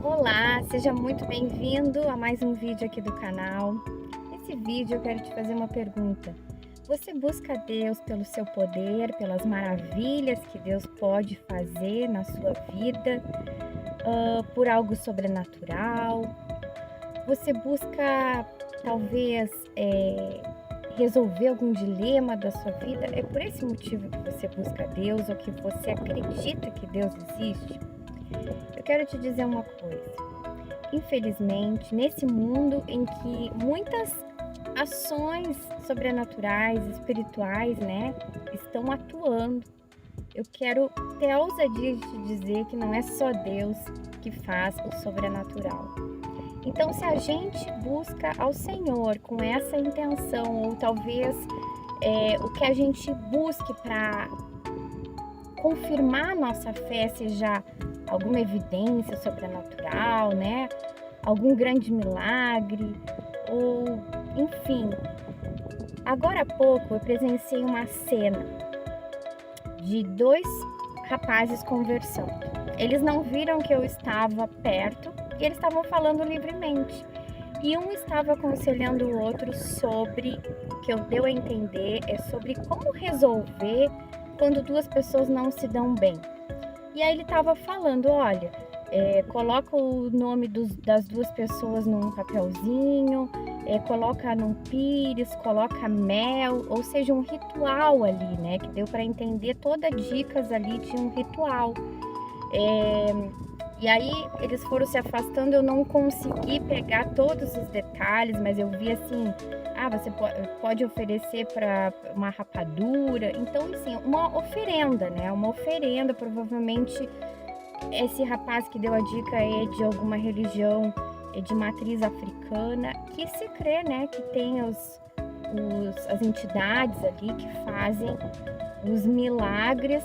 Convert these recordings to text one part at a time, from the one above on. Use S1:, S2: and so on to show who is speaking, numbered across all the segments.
S1: Olá, seja muito bem-vindo a mais um vídeo aqui do canal. Nesse vídeo eu quero te fazer uma pergunta. Você busca Deus pelo seu poder, pelas maravilhas que Deus pode fazer na sua vida, por algo sobrenatural? Você busca, talvez, resolver algum dilema da sua vida? É por esse motivo que você busca Deus ou que você acredita que Deus existe? Eu quero te dizer uma coisa. Infelizmente, nesse mundo em que muitas ações sobrenaturais, espirituais, né, estão atuando, eu quero ter a ousadia de te dizer que não é só Deus que faz o sobrenatural. Então, se a gente busca ao Senhor com essa intenção, ou talvez o que a gente busque para confirmar a nossa fé seja alguma evidência sobrenatural, né? Algum grande milagre, ou enfim. Agora há pouco eu presenciei uma cena de dois rapazes conversando. Eles não viram que eu estava perto e eles estavam falando livremente. E um estava aconselhando o outro sobre, o que eu deu a entender, é sobre como resolver quando duas pessoas não se dão bem. E aí ele estava falando, olha, coloca o nome das duas pessoas num papelzinho, coloca num pires, coloca mel, ou seja, um ritual ali, né? Que deu para entender todas as dicas ali de um ritual. E aí eles foram se afastando, eu não consegui pegar todos os detalhes, mas eu vi assim, você pode oferecer para uma rapadura, então assim, uma oferenda, né? Uma oferenda, provavelmente esse rapaz que deu a dica é de alguma religião de matriz africana, que se crê, né, que tem as entidades ali que fazem os milagres,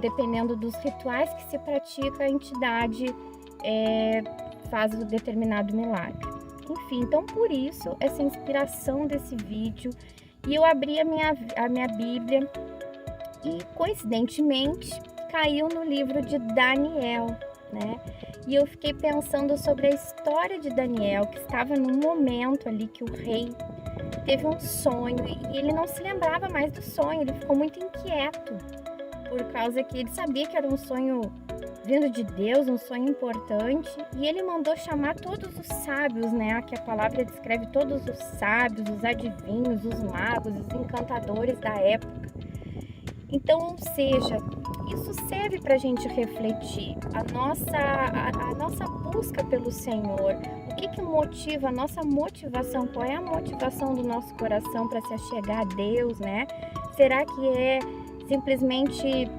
S1: dependendo dos rituais que se pratica, a entidade faz um determinado milagre. Enfim, então por isso, essa inspiração desse vídeo, e eu abri a minha Bíblia e, coincidentemente, caiu no livro de Daniel, né? E eu fiquei pensando sobre a história de Daniel, que estava num momento ali que o rei teve um sonho e ele não se lembrava mais do sonho, ele ficou muito inquieto, por causa que ele sabia que era um sonho vindo de Deus, um sonho importante, e ele mandou chamar todos os sábios, né? Que a palavra descreve todos os sábios, os adivinhos, os magos, os encantadores da época. Então, ou seja, isso serve para a gente refletir a nossa busca pelo Senhor. O que motiva a nossa motivação? Qual é a motivação do nosso coração para se achegar a Deus, né? Será que é simplesmente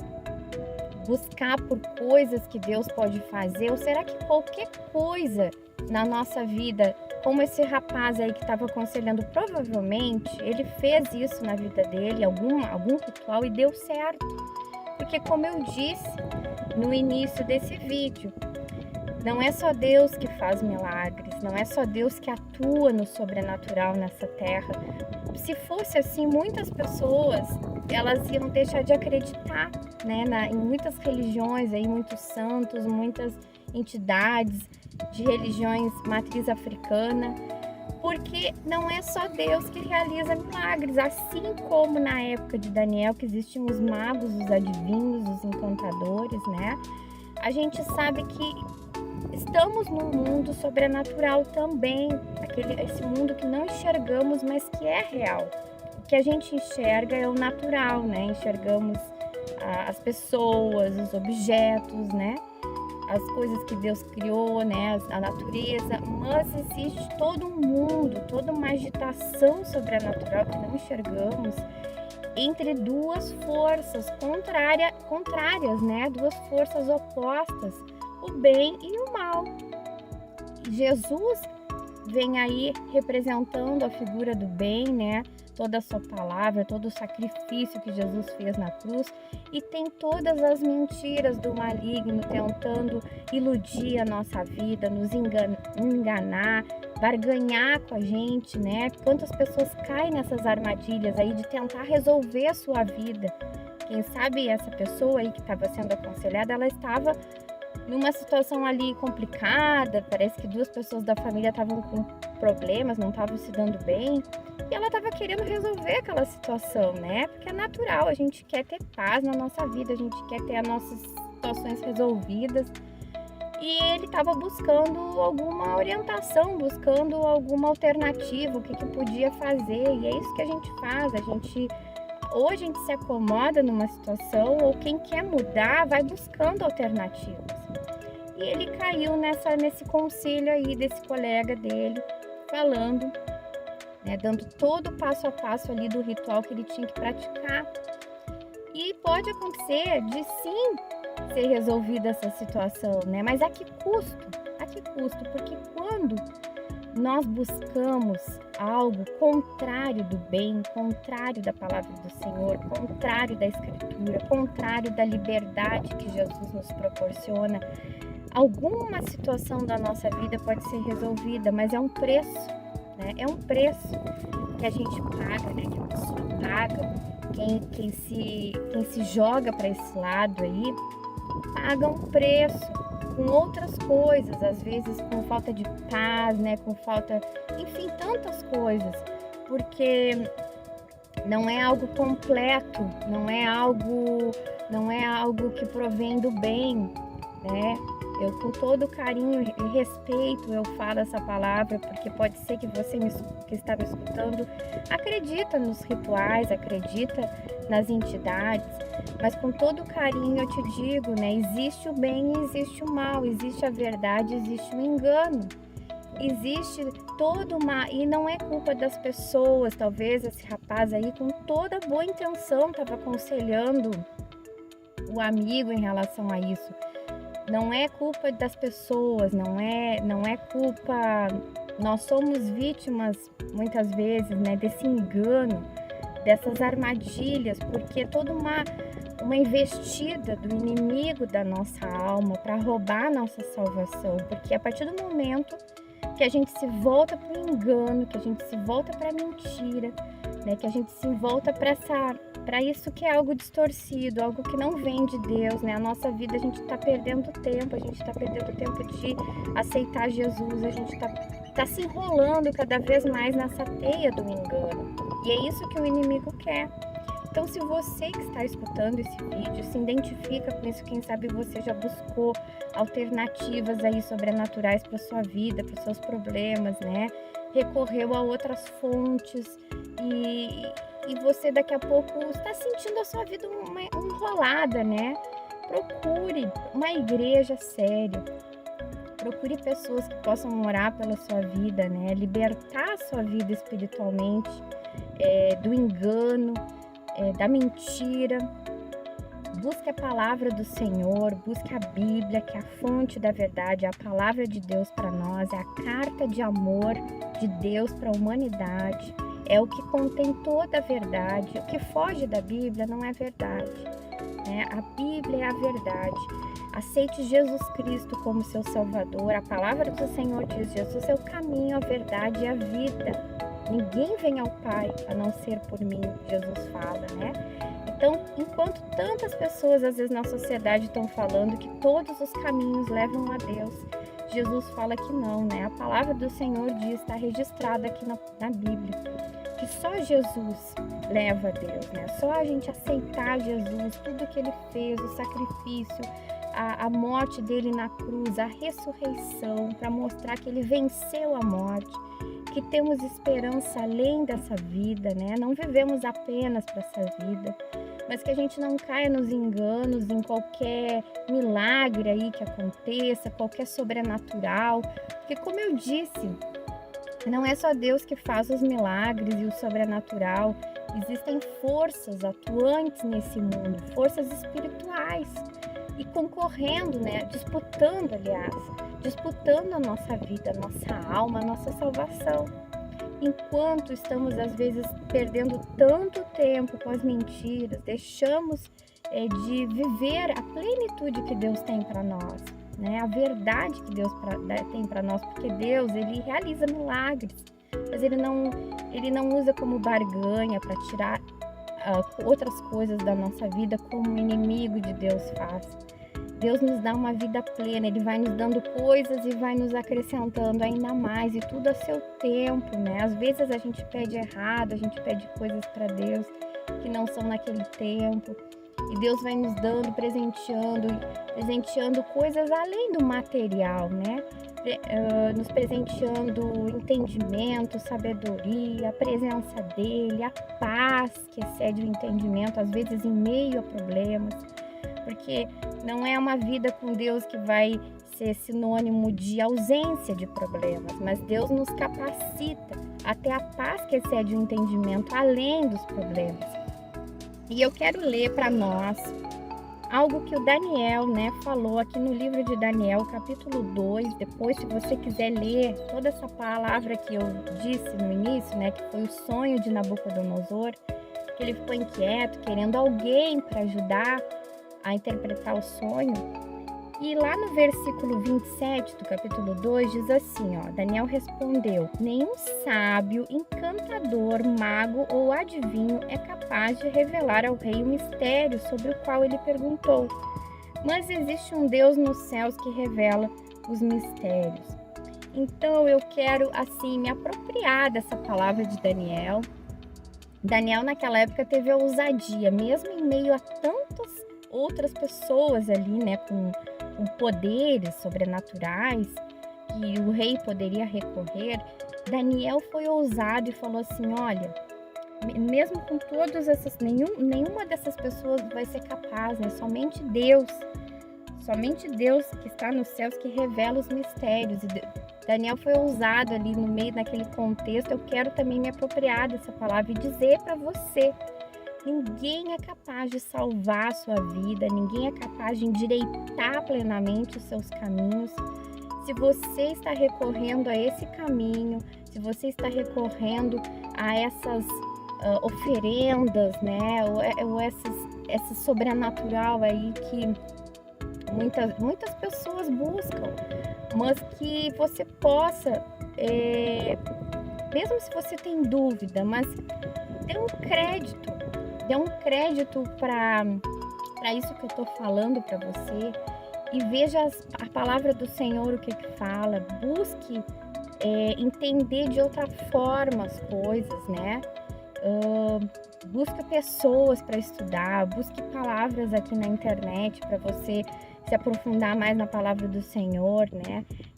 S1: buscar por coisas que Deus pode fazer? Ou será que qualquer coisa na nossa vida, como esse rapaz aí que estava aconselhando, provavelmente ele fez isso na vida dele, algum ritual, e deu certo? Porque, como eu disse no início desse vídeo, não é só Deus que faz milagres, não é só Deus que atua no sobrenatural nessa terra. Se fosse assim, muitas pessoas, elas iam deixar de acreditar, né, em muitas religiões, aí, muitos santos, muitas entidades de religiões matriz africana, porque não é só Deus que realiza milagres, assim como na época de Daniel, que existiam os magos, os adivinhos, os encantadores, né? A gente sabe que estamos num mundo sobrenatural também, esse mundo que não enxergamos, mas que é real. O que a gente enxerga é o natural, né? Enxergamos as pessoas, os objetos, né? As coisas que Deus criou, né? A natureza, mas existe todo um mundo, toda uma agitação sobrenatural que não enxergamos entre duas forças contrárias, né? Duas forças opostas, o bem e o mal. Jesus vem aí representando a figura do bem, né? Toda a sua palavra, todo o sacrifício que Jesus fez na cruz, e tem todas as mentiras do maligno tentando iludir a nossa vida, nos enganar, barganhar com a gente, né? Quantas pessoas caem nessas armadilhas aí de tentar resolver a sua vida? Quem sabe essa pessoa aí que estava sendo aconselhada, ela estava numa situação ali complicada, parece que duas pessoas da família estavam com problemas, não estavam se dando bem, e ela estava querendo resolver aquela situação, né? Porque é natural, a gente quer ter paz na nossa vida, a gente quer ter as nossas situações resolvidas. E ele estava buscando alguma orientação, buscando alguma alternativa, o que podia fazer. E é isso que a gente faz, ou a gente se acomoda numa situação, ou quem quer mudar vai buscando alternativas. E ele caiu nesse conselho aí desse colega dele, falando, né, dando todo o passo a passo ali do ritual que ele tinha que praticar. E pode acontecer de sim ser resolvida essa situação, né? Mas a que custo? A que custo? Porque quando nós buscamos algo contrário do bem, contrário da palavra do Senhor, contrário da Escritura, contrário da liberdade que Jesus nos proporciona, alguma situação da nossa vida pode ser resolvida, mas é um preço, né? É um preço que a gente paga, né? Que a pessoa paga, quem se joga para esse lado aí, paga um preço com outras coisas, às vezes com falta de paz, né? Com falta, enfim, tantas coisas, porque não é algo completo, não é algo que provém do bem, né? Eu, com todo carinho e respeito, eu falo essa palavra, porque pode ser que você que está me escutando acredita nos rituais, acredita nas entidades, mas com todo carinho eu te digo, né? Existe o bem e existe o mal, existe a verdade, existe o engano. Existe toda uma... E não é culpa das pessoas, talvez esse rapaz aí com toda boa intenção estava aconselhando o amigo em relação a isso. Não é culpa das pessoas, não é culpa... Nós somos vítimas, muitas vezes, né, desse engano, dessas armadilhas, porque toda uma investida do inimigo da nossa alma para roubar a nossa salvação. Porque a partir do momento que a gente se volta para o engano, que a gente se volta para a mentira, né, que a gente se volta para isso que é algo distorcido, algo que não vem de Deus, né? A nossa vida, a gente está perdendo tempo, a gente está perdendo tempo de aceitar Jesus, a gente tá se enrolando cada vez mais nessa teia do engano. E é isso que o inimigo quer. Então, se você que está escutando esse vídeo se identifica com isso, quem sabe você já buscou alternativas aí sobrenaturais para sua vida, para seus problemas, né? Recorreu a outras fontes e você daqui a pouco está sentindo a sua vida enrolada, né? Procure uma igreja séria. Procure pessoas que possam orar pela sua vida, né? Libertar a sua vida espiritualmente, do engano, da mentira. Busque a palavra do Senhor, busque a Bíblia, que é a fonte da verdade, é a palavra de Deus para nós, é a carta de amor de Deus para a humanidade, é o que contém toda a verdade. O que foge da Bíblia não é verdade, né? A Bíblia é a verdade. Aceite Jesus Cristo como seu Salvador. A palavra do Senhor diz: Jesus é o caminho, a verdade e a vida. Ninguém vem ao Pai a não ser por mim, Jesus fala, né? Então, enquanto tantas pessoas, às vezes, na sociedade estão falando que todos os caminhos levam a Deus, Jesus fala que não, né? A palavra do Senhor diz, está registrada aqui na Bíblia, que só Jesus leva a Deus, né? Só a gente aceitar Jesus, tudo que Ele fez, o sacrifício, a morte dele na cruz, a ressurreição, para mostrar que Ele venceu a morte, que temos esperança além dessa vida, né? Não vivemos apenas para essa vida, mas que a gente não caia nos enganos, em qualquer milagre aí que aconteça, qualquer sobrenatural, porque como eu disse, não é só Deus que faz os milagres e o sobrenatural, existem forças atuantes nesse mundo, forças espirituais, e concorrendo, né, disputando a nossa vida, a nossa alma, a nossa salvação. Enquanto estamos, às vezes, perdendo tanto tempo com as mentiras, deixamos de viver a plenitude que Deus tem para nós, né? A verdade que Deus tem para nós, porque Deus, Ele realiza milagres, mas Ele não usa como barganha para tirar outras coisas da nossa vida, como o inimigo de Deus faz. Deus nos dá uma vida plena, Ele vai nos dando coisas e vai nos acrescentando ainda mais, e tudo a seu tempo, né? Às vezes a gente pede errado, a gente pede coisas para Deus que não são naquele tempo, e Deus vai nos dando, presenteando coisas além do material, né? Nos presenteando entendimento, sabedoria, a presença dEle, a paz que excede o entendimento, às vezes em meio a problemas, porque não é uma vida com Deus que vai ser sinônimo de ausência de problemas, mas Deus nos capacita a ter a paz que excede o entendimento além dos problemas. E eu quero ler para nós algo que o Daniel, falou aqui no livro de Daniel, capítulo 2. Depois, se você quiser ler toda essa palavra que eu disse no início, que foi o sonho de Nabucodonosor, que ele ficou inquieto, querendo alguém para ajudar a interpretar o sonho. E lá no versículo 27 do capítulo 2 diz assim, Daniel respondeu: nenhum sábio, encantador, mago ou adivinho é capaz de revelar ao rei o mistério sobre o qual ele perguntou. Mas existe um Deus nos céus que revela os mistérios. Então eu quero me apropriar dessa palavra de Daniel. Daniel naquela época teve a ousadia, mesmo em meio a tantas outras pessoas ali, com poderes sobrenaturais que o rei poderia recorrer. Daniel foi ousado e falou assim: olha, mesmo com todas essas, nenhuma dessas pessoas vai ser capaz, somente Deus que está nos céus que revela os mistérios. E Daniel foi ousado ali no meio daquele contexto. Eu quero também me apropriar dessa palavra e dizer para você: ninguém é capaz de salvar a sua vida, ninguém é capaz de endireitar plenamente os seus caminhos. Se você está recorrendo a esse caminho, se você está recorrendo a essas oferendas, ou essa sobrenatural aí que muitas pessoas buscam, mas que você possa, mesmo se você tem dúvida, mas dê um crédito para isso que eu estou falando para você, e veja a palavra do Senhor, o que fala. Busque entender de outra forma as coisas, busque pessoas para estudar, busque palavras aqui na internet para você se aprofundar mais na palavra do Senhor,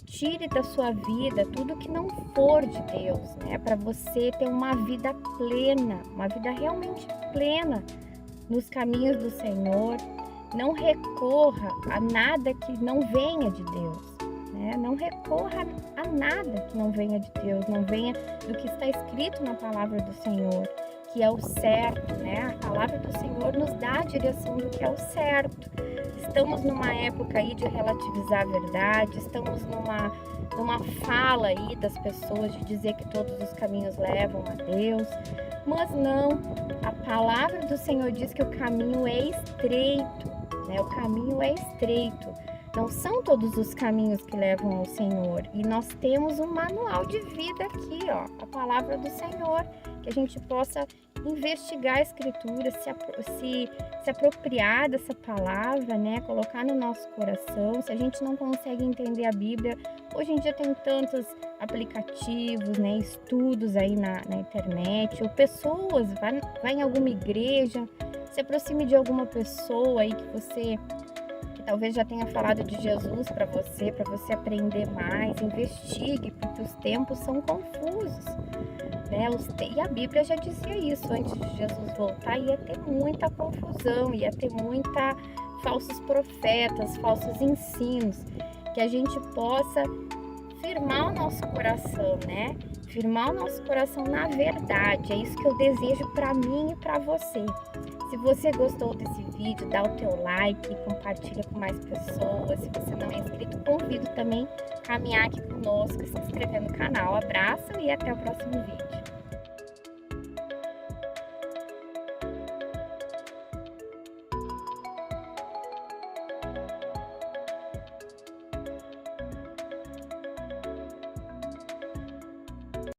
S1: Tire da sua vida tudo que não for de Deus, para você ter uma vida plena, uma vida realmente plena nos caminhos do Senhor. Não recorra a nada que não venha de Deus, Não recorra a nada que não venha de Deus, não venha do que está escrito na palavra do Senhor, que é o certo, A palavra do Senhor nos dá a direção do que é o certo. Estamos numa época aí de relativizar a verdade, estamos numa fala aí das pessoas de dizer que todos os caminhos levam a Deus, mas não. A palavra do Senhor diz que o caminho é estreito, O caminho é estreito. Não são todos os caminhos que levam ao Senhor. E nós temos um manual de vida aqui, a palavra do Senhor, que a gente possa investigar a Escritura, se apropriar dessa palavra, colocar no nosso coração. Se a gente não consegue entender a Bíblia, hoje em dia tem tantos aplicativos, estudos aí na internet, ou pessoas, vai em alguma igreja, se aproxime de alguma pessoa aí que talvez já tenha falado de Jesus para você aprender mais. Investigue, porque os tempos são confusos, E a Bíblia já dizia isso: antes de Jesus voltar, ia ter muita confusão, ia ter muita falsos profetas, falsos ensinos. Que a gente possa firmar o nosso coração, Firmar o nosso coração na verdade. É isso que eu desejo para mim e para você. Se você gostou desse vídeo, dá o teu like, compartilha com mais pessoas. Se você não é inscrito, convido também a caminhar aqui conosco, se inscrever no canal. Abraço e até o próximo vídeo.